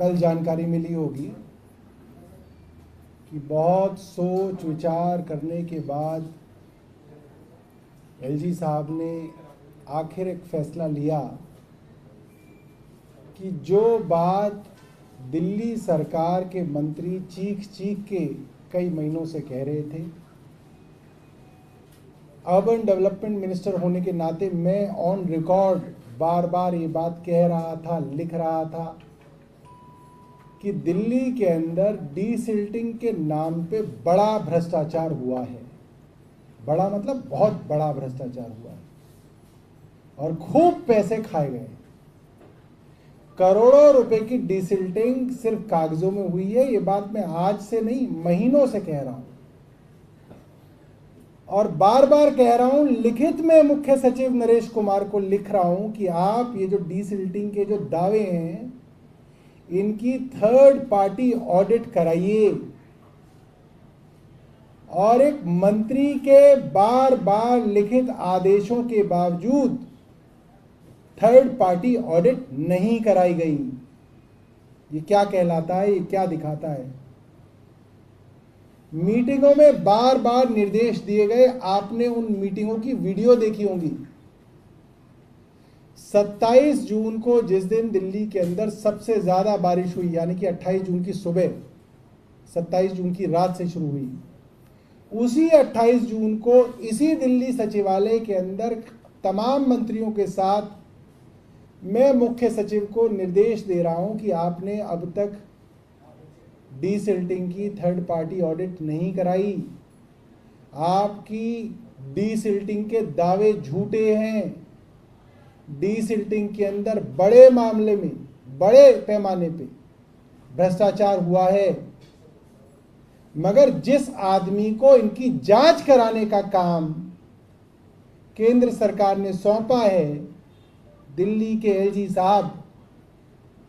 कल जानकारी मिली होगी कि बहुत सोच विचार करने के बाद एलजी साहब ने आखिर एक फैसला लिया कि जो बात दिल्ली सरकार के मंत्री चीख चीख के कई महीनों से कह रहे थे, अर्बन डेवलपमेंट मिनिस्टर होने के नाते मैं ऑन रिकॉर्ड बार बार ये बात कह रहा था, लिख रहा था कि दिल्ली के अंदर डीसिल्टिंग के नाम पे बड़ा भ्रष्टाचार हुआ है। बड़ा मतलब बहुत बड़ा भ्रष्टाचार हुआ है और खूब पैसे खाए गए। करोड़ों रुपए की डीसिल्टिंग सिर्फ कागजों में हुई है। ये बात मैं आज से नहीं, महीनों से कह रहा हूं और बार बार कह रहा हूं। लिखित में मुख्य सचिव नरेश कुमार को लिख रहा हूं कि आप ये जो डीसिल्टिंग के जो दावे हैं इनकी थर्ड पार्टी ऑडिट कराइए। और एक मंत्री के बार बार लिखित आदेशों के बावजूद थर्ड पार्टी ऑडिट नहीं कराई गई। ये क्या कहलाता है? ये क्या दिखाता है? मीटिंगों में बार बार निर्देश दिए गए। आपने उन मीटिंगों की वीडियो देखी होंगी। 27 जून को जिस दिन दिल्ली के अंदर सबसे ज्यादा बारिश हुई, यानी कि 28 जून की सुबह 27 जून की रात से शुरू हुई, उसी 28 जून को इसी दिल्ली सचिवालय के अंदर तमाम मंत्रियों के साथ मैं मुख्य सचिव को निर्देश दे रहा हूं कि आपने अब तक डीसिल्टिंग की थर्ड पार्टी ऑडिट नहीं कराई। आपकी डीसिल्टिंग के दावे झूठे हैं। डीसिल्टिंग के अंदर बड़े मामले में, बड़े पैमाने पे भ्रष्टाचार हुआ है। मगर जिस आदमी को इनकी जांच कराने का काम केंद्र सरकार ने सौंपा है, दिल्ली के एलजी साहब,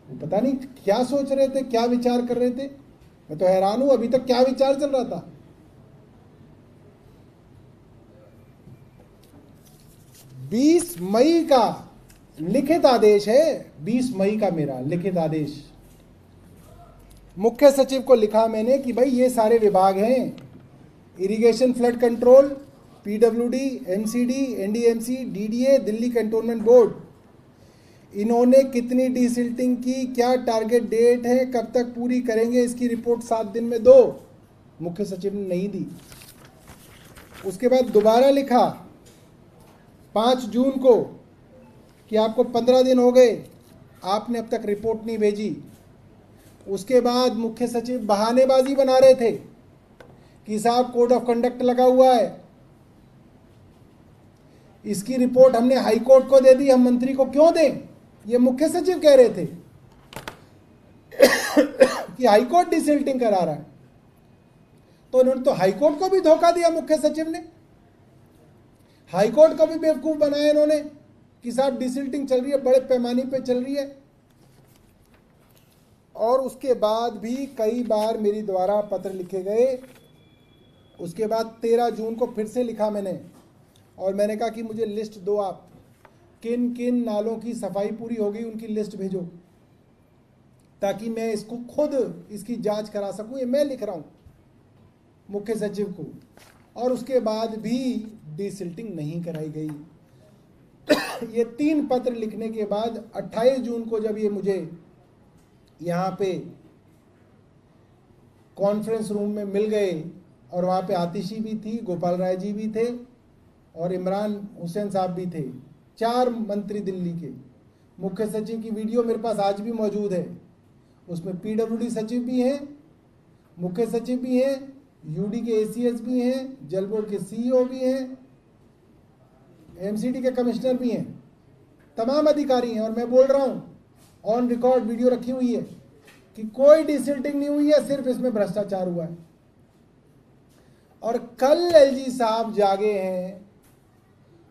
वो पता नहीं क्या सोच रहे थे, क्या विचार कर रहे थे। मैं तो हैरान हूं अभी तक क्या विचार चल रहा था। 20 मई का लिखित आदेश है, 20 मई का मेरा लिखित आदेश मुख्य सचिव को लिखा मैंने कि भाई ये सारे विभाग हैं, irrigation flood control, PWD, MCD, NDMC, DDA, Delhi cantonment board, इन्होंने कितनी डीसिल्टिंग की, क्या टारगेट डेट है, कब तक पूरी करेंगे, इसकी रिपोर्ट 7 दिन में दो। मुख्य सचिव ने नहीं दी। उसके बाद दोबारा लिखा 5 जून को कि आपको 15 दिन हो गए, आपने अब तक रिपोर्ट नहीं भेजी। उसके बाद मुख्य सचिव बहानेबाजी बना रहे थे कि साहब कोड ऑफ कंडक्ट लगा हुआ है, इसकी रिपोर्ट हमने हाई कोर्ट को दे दी, हम मंत्री को क्यों दें। ये मुख्य सचिव कह रहे थे कि हाई कोर्ट डिसिल्टिंग करा रहा है। तो उन्होंने तो हाई कोर्ट को भी धोखा दिया। मुख्य सचिव ने हाई कोर्ट को भी बेवकूफ बनाया इन्होंने कि साहब डिसिल्टिंग चल रही है, बड़े पैमाने पे चल रही है। और उसके बाद भी कई बार मेरी द्वारा पत्र लिखे गए। उसके बाद 13 जून को फिर से लिखा मैंने और मैंने कहा कि मुझे लिस्ट दो, आप किन किन नालों की सफाई पूरी हो गई उनकी लिस्ट भेजो ताकि मैं इसको खुद इसकी जांच करा सकूं। ये मैं लिख रहा हूं मुख्य सचिव को। और उसके बाद भी डीसिल्टिंग नहीं कराई गई। ये 3 पत्र लिखने के बाद 28 जून को जब ये मुझे यहाँ पे कॉन्फ्रेंस रूम में मिल गए और वहाँ पे आतिशी भी थी, गोपाल राय जी भी थे और इमरान हुसैन साहब भी थे, 4 मंत्री दिल्ली के। मुख्य सचिव की वीडियो मेरे पास आज भी मौजूद है। उसमें पीडब्ल्यूडी सचिव भी हैं, मुख्य सचिव भी हैं, यूडी के एसीएस भी हैं, जल बोर्ड के सीईओ भी हैं, एमसीडी के कमिश्नर भी हैं, तमाम अधिकारी हैं। और मैं बोल रहा हूँ, ऑन रिकॉर्ड वीडियो रखी हुई है कि कोई डिसिल्टिंग नहीं हुई है, सिर्फ इसमें भ्रष्टाचार हुआ है। और कल एलजी साहब जागे हैं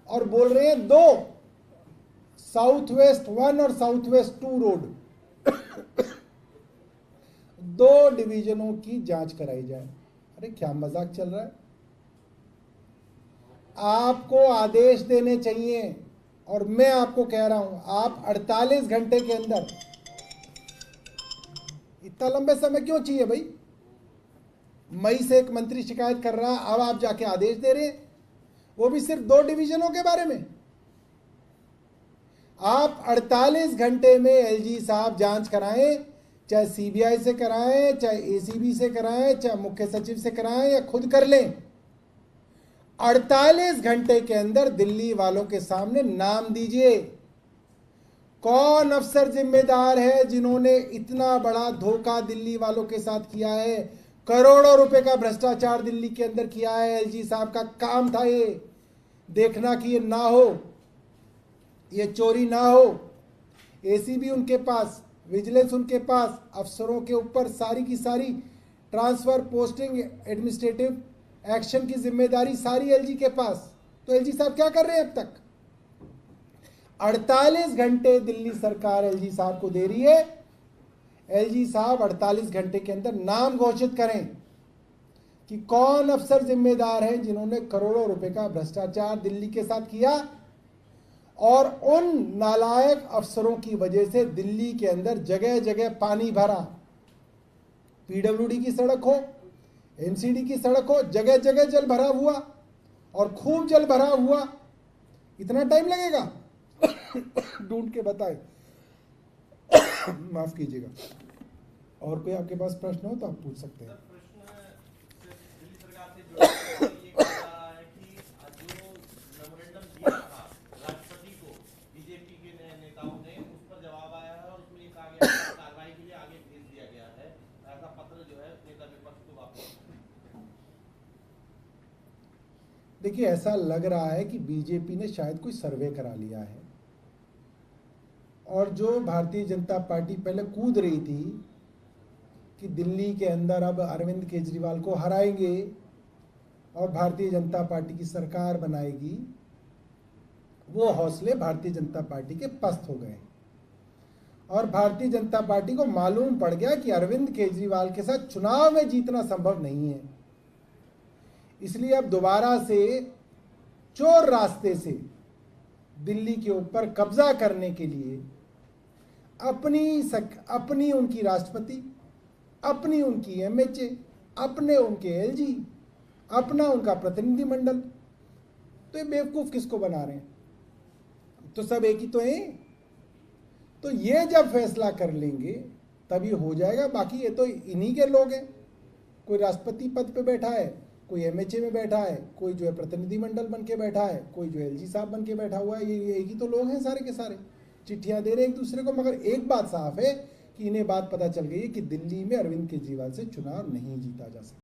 और बोल रहे हैं 2 साउथ वेस्ट 1 और साउथ वेस्ट 2 रोड 2 डिवीजनों की जांच कराई जाए। अरे क्या मजाक चल रहा है। आपको आदेश देने चाहिए और मैं आपको कह रहा हूं, आप 48 घंटे के अंदर इतना लंबे समय क्यों चाहिए भाई? मई से एक मंत्री शिकायत कर रहा, अब आप जाके आदेश दे रहे, वो भी सिर्फ 2 डिवीजनों के बारे में। आप 48 घंटे में एलजी साहब जांच कराएं, चाहे सीबीआई से कराएं, चाहे एसीबी से कराएं, चाहे मुख्य सचिव से कराएं या खुद कर लें। 48 घंटे के अंदर दिल्ली वालों के सामने नाम दीजिए, कौन अफसर जिम्मेदार है जिन्होंने इतना बड़ा धोखा दिल्ली वालों के साथ किया है। करोड़ों रुपए का भ्रष्टाचार दिल्ली के अंदर किया है। एलजी साहब का काम था ये देखना कि ये ना हो, ये चोरी ना हो। एसीबी उनके पास, विजिलेंस उनके पास, अफसरों के ऊपर सारी की सारी ट्रांसफर, पोस्टिंग, एडमिनिस्ट्रेटिव एक्शन की जिम्मेदारी सारी एलजी के पास। तो एलजी साहब क्या कर रहे हैं अब तक? 48 घंटे दिल्ली सरकार एलजी साहब को दे रही है। एलजी साहब 48 घंटे के अंदर नाम घोषित करें कि कौन अफसर जिम्मेदार हैं जिन्होंने करोड़ों रुपए का भ्रष्टाचार दिल्ली के साथ किया, और उन नालायक अफसरों की वजह से दिल्ली के अंदर जगह जगह पानी भरा। पीडब्ल्यूडी की सड़क हो, एमसीडी की सड़क हो, जगह जगह जल भरा हुआ, और खूब जल भरा हुआ। इतना टाइम लगेगा? ढूंढ के बताए। माफ कीजिएगा। और कोई आपके पास प्रश्न हो तो आप पूछ सकते हैं। देखिए, ऐसा लग रहा है कि बीजेपी ने शायद कोई सर्वे करा लिया है, और जो भारतीय जनता पार्टी पहले कूद रही थी कि दिल्ली के अंदर अब अरविंद केजरीवाल को हराएंगे और भारतीय जनता पार्टी की सरकार बनाएगी, वो हौसले भारतीय जनता पार्टी के पस्त हो गए। और भारतीय जनता पार्टी को मालूम पड़ गया कि अरविंद केजरीवाल के साथ चुनाव में जीतना संभव नहीं है। इसलिए अब दोबारा से चोर रास्ते से दिल्ली के ऊपर कब्जा करने के लिए अपनी उनकी राष्ट्रपति, अपनी उनकी एमएचए, अपने उनके एलजी, अपना उनका प्रतिनिधिमंडल, तो ये बेवकूफ किसको बना रहे हैं? तो सब एक ही तो हैं। तो ये जब फैसला कर लेंगे तभी हो जाएगा। बाकी ये तो इन्हीं के लोग हैं। कोई राष्ट्रपति पद पे बैठा है, कोई एमएचए में बैठा है, कोई जो है प्रतिनिधिमंडल बन के बैठा है, कोई जो एलजी साहब बन के बैठा हुआ है। ये एक ही तो लोग हैं सारे के सारे, चिट्ठियां दे रहे हैं एक दूसरे को। मगर एक बात साफ है कि इन्हें बात पता चल गई है कि दिल्ली में अरविंद केजरीवाल से चुनाव नहीं जीता जा सकता।